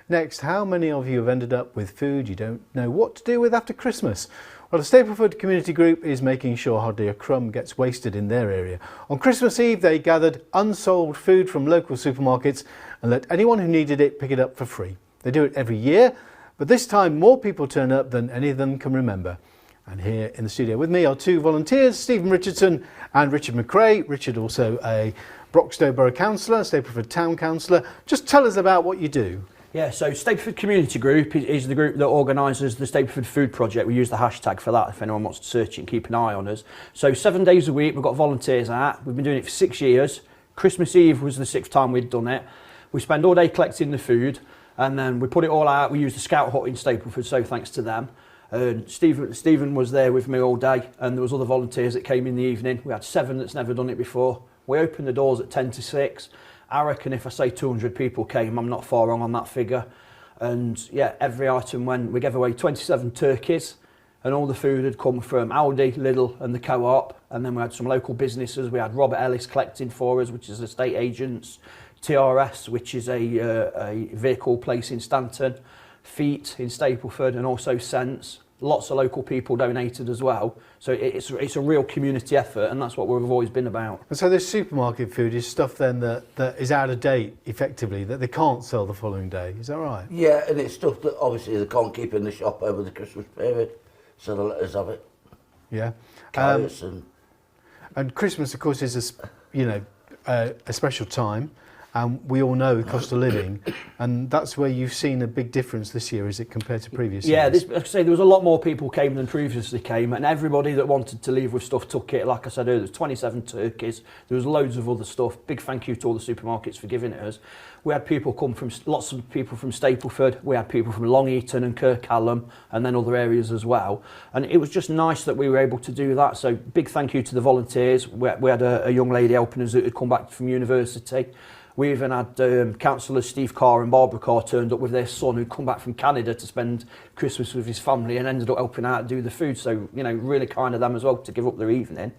Next, how many of you have ended up with food you don't know what to do with after Christmas? Well, the Stapleford Community Group is making sure hardly a crumb gets wasted in their area. On Christmas Eve, they gathered unsold food from local supermarkets and let anyone who needed it pick it up for free. They do it every year, but this time more people turn up than any of them can remember. And here in the studio with me are two volunteers, Stephen Richardson and Richard MacRae. Richard also a Broxtowe Borough Councillor, Stapleford Town Councillor. Just tell us about what you do. Yeah, so Stapleford Community Group is the group that organises the Stapleford Food Project. We use the hashtag for that if anyone wants to search it and keep an eye on us. So 7 days a week, we've got volunteers out. We've been doing it for 6 years. Christmas Eve was the 6th time we'd done it. We spend all day collecting the food and then we put it all out. We use the Scout Hut in Stapleford, so thanks to them. Stephen was there with me all day and there was other volunteers that came in the evening. We had 7 that's never done it before. We opened the doors at 10 to 6. I reckon if I say 200 people came, I'm not far wrong on that figure. And yeah, every item when we gave away 27 turkeys and all the food had come from Aldi, Lidl and the Co-op. And then we had some local businesses. We had Robert Ellis collecting for us, which is estate agents, TRS, which is a vehicle place in Stanton, Feet in Stapleford, and also Sense. Lots of local people donated as well. So it's a real community effort, and that's what we've always been about. And so this supermarket food is stuff then that is out of date, effectively, that they can't sell the following day. Is that right? Yeah, and it's stuff that obviously they can't keep in the shop over the Christmas period, so they let us have it. Yeah. Carrots and Christmas, of course, is a special time. We all know the cost of living, and that's where you've seen a big difference this year, is it, compared to previous years? Yeah, like I say, there was a lot more people came than previously came, and everybody that wanted to leave with stuff took it. Like I said earlier, there was 27 turkeys, there was loads of other stuff. Big thank you to all the supermarkets for giving it us. We had people come from, lots of people from Stapleford, we had people from Long Eaton and Kirkcallam, and then other areas as well. And it was just nice that we were able to do that. So big thank you to the volunteers. We had a young lady helping us that had come back from university. We even had councillors Steve Carr and Barbara Carr turned up with their son who'd come back from Canada to spend Christmas with his family and ended up helping out do the food. So, you know, really kind of them as well to give up their evening.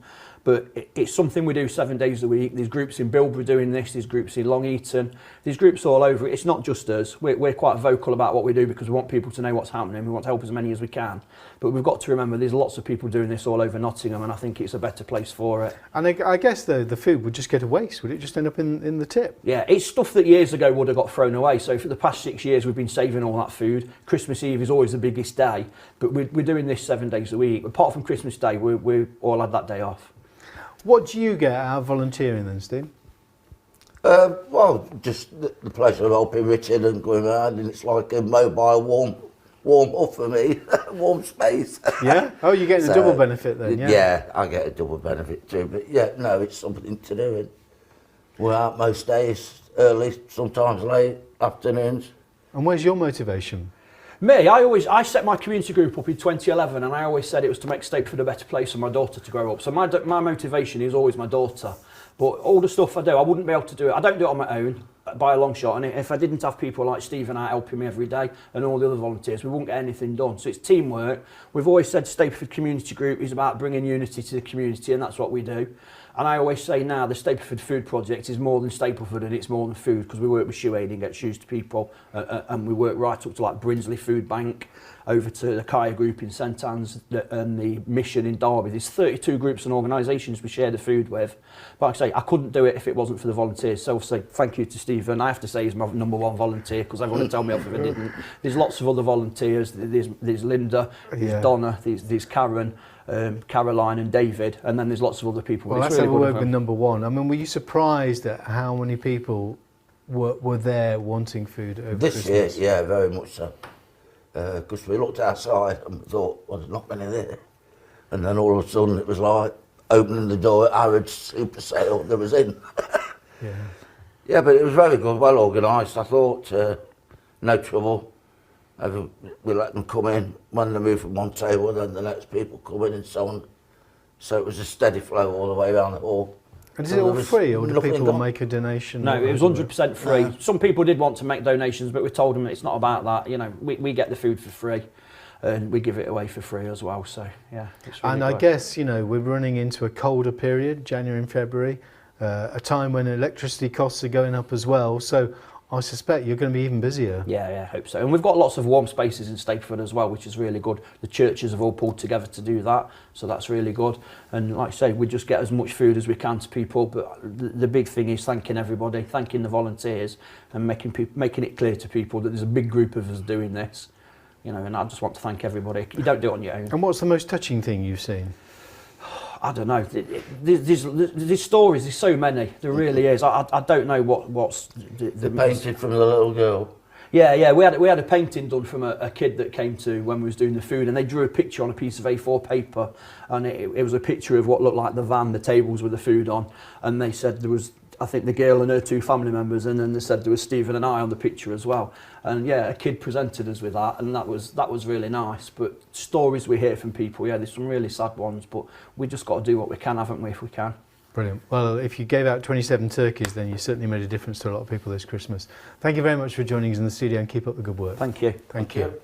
But it's something we do 7 days a week. There's groups in Bilborough doing this, there's groups in Long Eaton, there's groups all over. It's not just us. We're quite vocal about what we do because we want people to know what's happening. We want to help as many as we can. But we've got to remember there's lots of people doing this all over Nottingham, and I think it's a better place for it. And I guess the food would just go to waste. Would it just end up in the tip? Yeah, it's stuff that years ago would have got thrown away. So for the past 6 years, we've been saving all that food. Christmas Eve is always the biggest day, but we're doing this 7 days a week. Apart from Christmas Day, we all had that day off. What do you get out of volunteering then, Steve? Well, just the pleasure of helping Richard and going around, and it's like a mobile warm hub for me, warm space. Yeah? Oh, you're getting a double benefit then, yeah? Yeah, I get a double benefit too, but yeah, no, it's something to do. And we're out most days, early, sometimes late, afternoons. And where's your motivation? Me, I set my community group up in 2011, and I always said it was to make Stapleford a better place for my daughter to grow up. So my motivation is always my daughter. But all the stuff I do, I wouldn't be able to do it. I don't do it on my own by a long shot. And if I didn't have people like Steve and I helping me every day and all the other volunteers, we wouldn't get anything done. So it's teamwork. We've always said Stapleford Community Group is about bringing unity to the community, and that's what we do. And I always say now the Stapleford Food Project is more than Stapleford, and it's more than food, because we work with shoe aid and get shoes to people, and we work right up to like Brinsley Food Bank, over to the Kaya Group in St Anne's and the Mission in Derby. There's 32 groups and organisations we share the food with. But like I say, I couldn't do it if it wasn't for the volunteers. So obviously, thank you to Stephen. I have to say he's my #1 volunteer, because everyone would tell me off if I didn't. There's lots of other volunteers. There's Linda, there's Donna, there's Karen, Caroline and David, and then there's lots of other people. Well, that's how we work with #1. I mean, were you surprised at how many people were there wanting food over Christmas? This year, yeah, very much so. Because we looked outside and thought, well, there's not many there. And then all of a sudden it was like opening the door at Harrods Super Sale that was in. Yeah. Yeah, but it was very good, well organised. I thought, no trouble. We let them come in. When they moved from one table, then the next people come in and so on. So it was a steady flow all the way around the hall. And is it all free, or do people make a donation? No, it was 100% free. No. Some people did want to make donations, but we told them it's not about that. You know, we get the food for free, and we give it away for free as well. So yeah, it's really and I guess, you know, we're running into a colder period, January and February, a time when electricity costs are going up as well. So I suspect you're going to be even busier. Yeah, I hope so. And we've got lots of warm spaces in Stapleford as well, which is really good. The churches have all pulled together to do that, so that's really good. And like I say, we just get as much food as we can to people, but the big thing is thanking everybody, thanking the volunteers, and making it clear to people that there's a big group of us doing this. You know, and I just want to thank everybody. You don't do it on your own. And what's the most touching thing you've seen? I don't know. There's stories. There's so many. There really is. I don't know what's the painted from the little girl. Yeah. We had a painting done from a kid that came to when we was doing the food, and they drew a picture on a piece of A4 paper, and it was a picture of what looked like the van, the tables with the food on, and they said there was, I think, the girl and her 2 family members, and then they said there was Stephen and I on the picture as well. And yeah, a kid presented us with that, and that was really nice. But stories we hear from people, yeah, there's some really sad ones, but we just got to do what we can, haven't we, if we can. Brilliant. Well, if you gave out 27 turkeys, then you certainly made a difference to a lot of people this Christmas. Thank you very much for joining us in the studio, and keep up the good work. Thank you. Thank you.